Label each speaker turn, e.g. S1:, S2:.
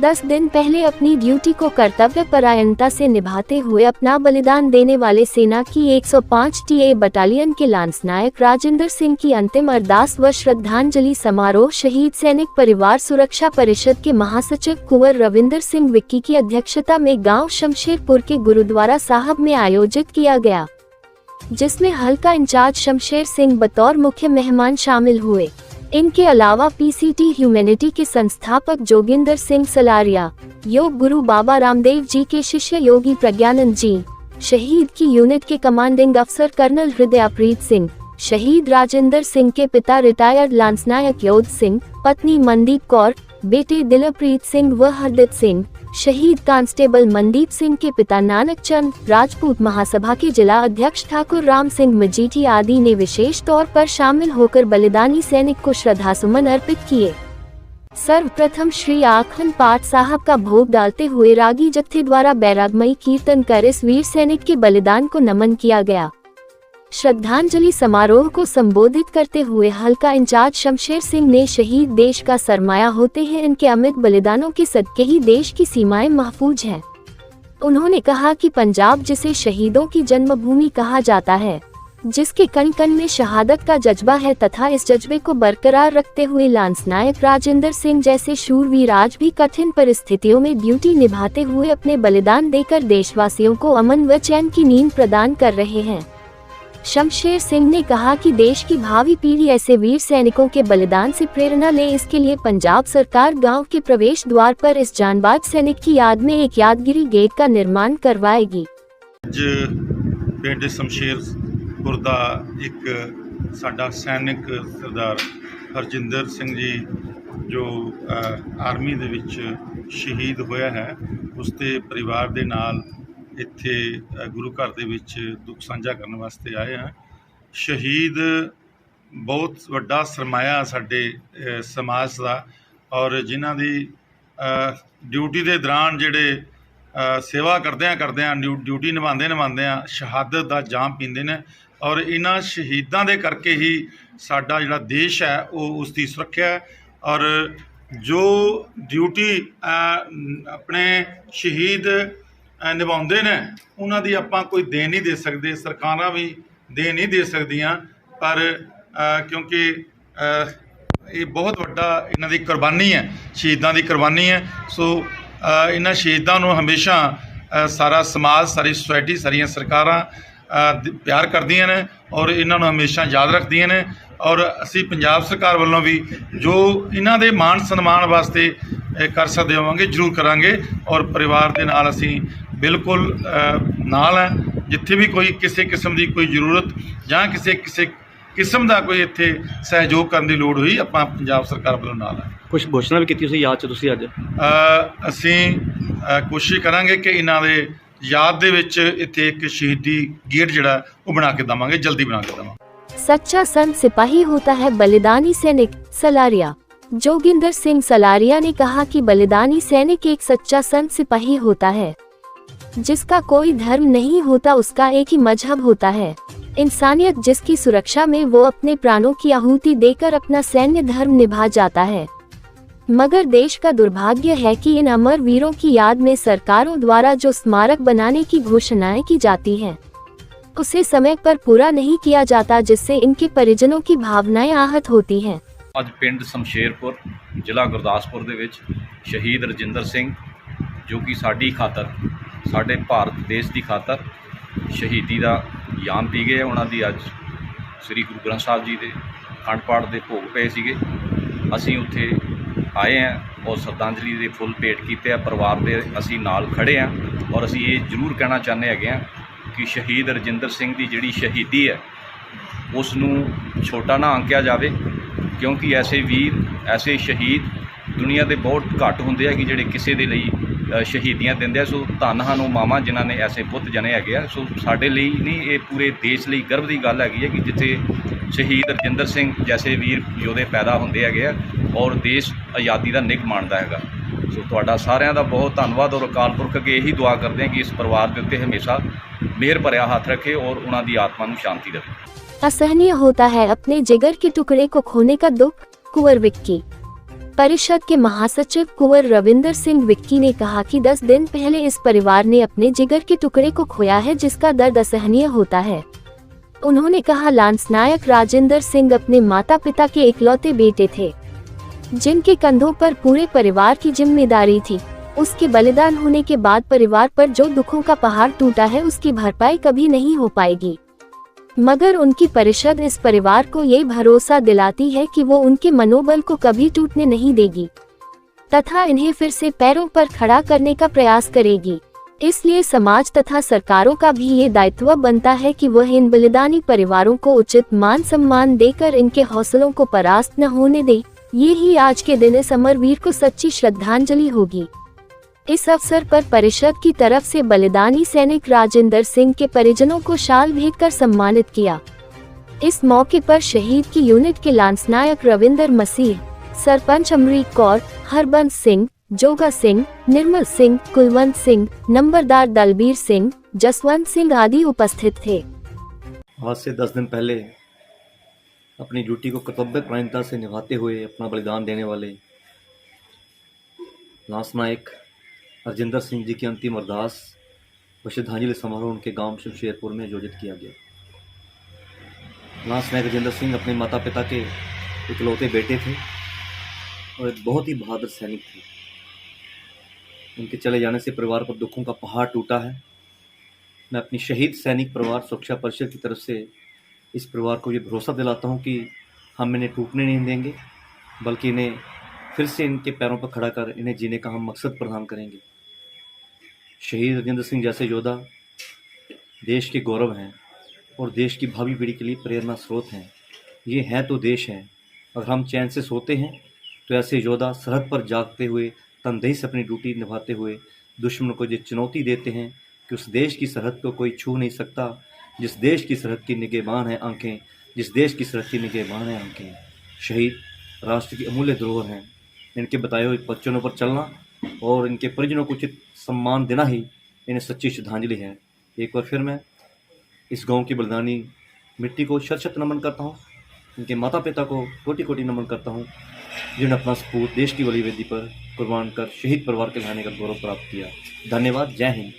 S1: 10 दिन पहले अपनी ड्यूटी को कर्तव्य परायणता से निभाते हुए अपना बलिदान देने वाले सेना की 105 टीए बटालियन के लांसनायक राजेंद्र सिंह की अंतिम अरदास व श्रद्धांजलि समारोह शहीद सैनिक परिवार सुरक्षा परिषद के महासचिव कुंवर रविंदर सिंह विक्की की अध्यक्षता में गाँव शमशेरपुर के गुरुद्वारा साहब में आयोजित किया गया, जिसमें हल्का इंचार्ज शमशेर सिंह बतौर मुख्य मेहमान शामिल हुए। इनके अलावा पीसीटी ह्यूमैनिटी के संस्थापक जोगिंदर सिंह सलारिया, योग गुरु बाबा रामदेव जी के शिष्य योगी प्रज्ञानंद जी, शहीद की यूनिट के कमांडिंग अफसर कर्नल हृदयाप्रीत सिंह, शहीद राजेंद्र सिंह के पिता रिटायर्ड लांसनायक योध सिंह, पत्नी मनदीप कौर, बेटे दिलप्रीत सिंह व हरदीप सिंह, शहीद कांस्टेबल मनदीप सिंह के पिता नानक चंद, राजपूत महासभा के जिला अध्यक्ष ठाकुर राम सिंह मजीठी आदि ने विशेष तौर पर शामिल होकर बलिदानी सैनिक को श्रद्धासुमन अर्पित किए। सर्वप्रथम श्री आखंड पाठ साहब का भोग डालते हुए रागी जत्थे द्वारा बैरागमयी कीर्तन कर इस वीर सैनिक के बलिदान को नमन किया गया। श्रद्धांजलि समारोह को संबोधित करते हुए हल्का इंचार्ज शमशेर सिंह ने शहीद देश का सरमाया होते हैं, इनके अमित बलिदानों के सदके ही देश की सीमाएं महफूज हैं। उन्होंने कहा कि पंजाब जिसे शहीदों की जन्मभूमि कहा जाता है, जिसके कण कण में शहादत का जज्बा है तथा इस जज्बे को बरकरार रखते हुए लांसनायक राजेंद्र सिंह जैसे शूरवीर आज भी कठिन परिस्थितियों में ड्यूटी निभाते हुए अपने बलिदान देकर देशवासियों को अमन व चैन की नींद प्रदान कर रहे हैं। शमशेर सिंह ने कहा कि देश की भावी पीढ़ी ऐसे वीर सैनिकों के बलिदान से प्रेरणा ले, इसके लिए पंजाब सरकार गांव के प्रवेश द्वार पर इस जानबाज सैनिक की याद में एक यादगिरी गेट का निर्माण करवाएगी।
S2: पिंड शमशेरपुर दा एक साडा सैनिक सरदार हरजिंदर सिंह जी जो आर्मी दे विच शहीद होया है, उसके परिवार दे नाल ਇੱਥੇ गुरु घर ਦੇ ਵਿੱਚ दुख ਸਾਂਝਾ ਕਰਨ ਵਾਸਤੇ ਆਏ ਹਾਂ। शहीद बहुत ਵੱਡਾ ਸਰਮਾਇਆ ਸਾਡੇ समाज ਦਾ, और जिन्हां दी ड्यूटी ਦੇ दौरान ਜਿਹੜੇ सेवा करदिਆਂ ड्यूटी निभाਉਂਦਿਆਂ शहादत ਦਾ जाम पींदे ने, और इन्हां शहीदां दे करके ही साडा जिहड़ा देश है वो उसकी सुरक्षा है। और जो ड्यूटी अपने शहीद निभाते हैं उन्हों की आपां कोई दे नहीं दे सकते, सरकारां भी दे नहीं दे सकदियां, पर क्योंकि ये बहुत वड्डा इन्हां दी कुर्बानी है, शहीदां दी कुर्बानी है। सो इन्हां शहीदां नूं हमेशा सारा समाज, सारी सोसाइटी, सारियां सरकारां प्यार करदियां ने और इन्हां नूं हमेशा याद रखदियां ने। और असी पंजाब सरकार वालों भी जो इन्हां दे मान सन्मान वास्ते कर सकते होवांगे जरूर करांगे, और परिवार दे नाल असी बिल्कुल नाल है। जिथे भी कोई किसी किस्म की कोई जरूरत जां किसी किस्म का कोई इत्थे सहयोग करने की लोड़ हुई, आपां पंजाब सरकार वालों नाल है।
S3: कुछ घोषणा भी की याद च तुसीं अज
S2: असी कोशिश करांगे कि इन्हां दे याद दे विच इत्थे एक शहीदी गेट जिहड़ा वो बना के देवांगे, जल्दी बना के देवांगे।
S1: सच्चा संत सिपाही होता है बलिदानी सैनिक, सलारिया। जोगिंदर सिंह सलारिया ने कहा कि बलिदानी सैनिक एक सच्चा संत सिपाही होता है, जिसका कोई धर्म नहीं होता, उसका एक ही मजहब होता है। इंसानियत जिसकी सुरक्षा में वो अपने प्राणों की आहुति देकर अपना सैन्य धर्म निभा जाता है। मगर देश का दुर्भाग्य है कि इन अमर वीरों की याद में सरकारों द्वारा जो स्मारक बनाने की घोषणाएं की जाती हैं, उसे समय पर पूरा नहीं किया जाता, जिससे इनके परिजनों की भावनाएं आहत होती हैं।
S4: ਅੱਜ ਪਿੰਡ ਸ਼ਮਸ਼ੇਰਪੁਰ ਜ਼ਿਲ੍ਹਾ ਗੁਰਦਾਸਪੁਰ ਦੇ ਵਿੱਚ ਸ਼ਹੀਦ ਰਜਿੰਦਰ ਸਿੰਘ ਜੋ ਕਿ ਸਾਡੀ ਖਾਤਰ, ਸਾਡੇ ਭਾਰਤ ਦੇਸ਼ ਦੀ ਖਾਤਰ ਸ਼ਹੀਦੀ ਦਾ ਜਾਮ ਪੀ ਗਏ। ਉਹਨਾਂ ਦੀ ਅੱਜ ਸ੍ਰੀ ਗੁਰੂ ਗ੍ਰੰਥ ਸਾਹਿਬ ਜੀ ਦੇ ਅਖੰਡ ਪਾਠ ਦੇ ਭੋਗ ਪਏ ਸੀਗੇ। ਅਸੀਂ ਉੱਥੇ ਆਏ ਹਾਂ और श्रद्धांजलि ਦੇ फुल भेंट ਕੀਤੇ ਆ, ਪਰਿਵਾਰ ਦੇ ਅਸੀਂ ਨਾਲ ਖੜੇ ਹਾਂ। और ਅਸੀਂ ਇਹ ਜ਼ਰੂਰ ਕਹਿਣਾ ਚਾਹੁੰਦੇ ਹੈਗੇ ਹਾਂ कि शहीद रजिंदर सिंह की जिहड़ी शहीदी है उसनूं छोटा ना आंकिया जाए, क्योंकि ऐसे वीर, ऐसे शहीद दुनिया के बहुत घट होंदे है कि जिहड़े किसी दे लई शहीदियां दिंदे। सो धन हानों मावां जिन्हां ने ऐसे पुत जने हैगे। सो साडे लई नहीं, ये पूरे देश लई गर्व की गल हैगी है कि जिथे शहीद रजिंदर सिंह जैसे वीर योधे पैदा होंदे हैगे और देश आज़ादी का निग माणदा हैगा। सो तुहाडा सारिਆਂ ਦਾ बहुत धन्यवाद, और अकाल पुरख अगे यही दुआ करते हैं कि इस परिवार के उत्ते हमेशा मेहर भरिया हाथ रखे और उन्हां दी आत्मा नूं शांति देवे।
S1: असहनीय होता है अपने जिगर के टुकड़े को खोने का दुख, कुंवर विक्की। परिषद के महासचिव कुंवर रविंदर सिंह विक्की ने कहा कि 10 दिन पहले इस परिवार ने अपने जिगर के टुकड़े को खोया है, जिसका दर्द असहनीय होता है। उन्होंने कहा, लांसनायक राजेंद्र सिंह अपने माता पिता के इकलौते बेटे थे, जिनके कंधों पर पूरे परिवार की जिम्मेदारी थी। उसके बलिदान होने के बाद परिवार पर जो दुखों का पहाड़ टूटा है, उसकी भरपाई कभी नहीं हो पाएगी, मगर उनकी परिषद इस परिवार को ये भरोसा दिलाती है कि वो उनके मनोबल को कभी टूटने नहीं देगी तथा इन्हें फिर से पैरों पर खड़ा करने का प्रयास करेगी। इसलिए समाज तथा सरकारों का भी ये दायित्व बनता है कि वह इन बलिदानी परिवारों को उचित मान सम्मान देकर इनके हौसलों को परास्त न होने दे। ये ही आज के दिन इस अमरवीर को सच्ची श्रद्धांजलि होगी। इस अवसर पर परिषद की तरफ से बलिदानी सैनिक राजेंद्र सिंह के परिजनों को शाल भेंट कर सम्मानित किया। इस मौके पर शहीद की यूनिट के लांसनायक रविंदर मसीह, सरपंच अमरीक कौर, हरबंस सिंह, जोगा सिंह, निर्मल सिंह, कुलवंत सिंह, नंबरदार दलबीर सिंह, जसवंत सिंह आदि उपस्थित थे।
S3: आज से 10 दिन पहले अपनी ड्यूटी को कर्तव्यपरायणता से निभाते हुए अपना बलिदान देने वाले लांसनायक राजेंद्र सिंह जी की अंतिम अरदास व श्रद्धांजलि समारोह उनके गांव शमशेरपुर में आयोजित किया गया। लांसनायक राजेंद्र सिंह अपने माता पिता के इकलौते बेटे थे और एक बहुत ही बहादुर सैनिक थे। उनके चले जाने से परिवार पर दुखों का पहाड़ टूटा है। मैं अपनी शहीद सैनिक परिवार सुरक्षा परिषद की तरफ से इस परिवार को ये भरोसा दिलाता हूँ कि हम इन्हें टूटने नहीं देंगे, बल्कि इन्हें फिर से इनके पैरों पर खड़ा कर इन्हें जीने का हम मकसद प्रदान करेंगे। शहीद राजेंद्र सिंह जैसे योद्धा देश के गौरव हैं और देश की भावी पीढ़ी के लिए प्रेरणा स्रोत हैं। ये हैं तो देश हैं। अगर हम चैन से सोते हैं तो ऐसे योद्धा सरहद पर जागते हुए तनदेही से अपनी ड्यूटी निभाते हुए दुश्मन को ये चुनौती देते हैं कि उस देश की सरहद को कोई छू नहीं सकता, जिस देश की सरहद की निगहबान है आंखें, जिस देश की सरहद की निगहबान है आंखें। शहीद राष्ट्र की अमूल्य धरोहर हैं। इनके बताए हुए वचनों पर चलना और इनके परिजनों को उचित सम्मान देना ही इन्हें सच्ची श्रद्धांजलि है। एक बार फिर मैं इस गांव की बलिदानी मिट्टी को शत शत नमन करता हूं। इनके माता पिता को कोटि कोटि नमन करता हूं, जिन्होंने अपना सपूत देश की बलि वेदी पर कुर्बान कर शहीद परिवार के लाने का गौरव प्राप्त किया। धन्यवाद। जय हिंद।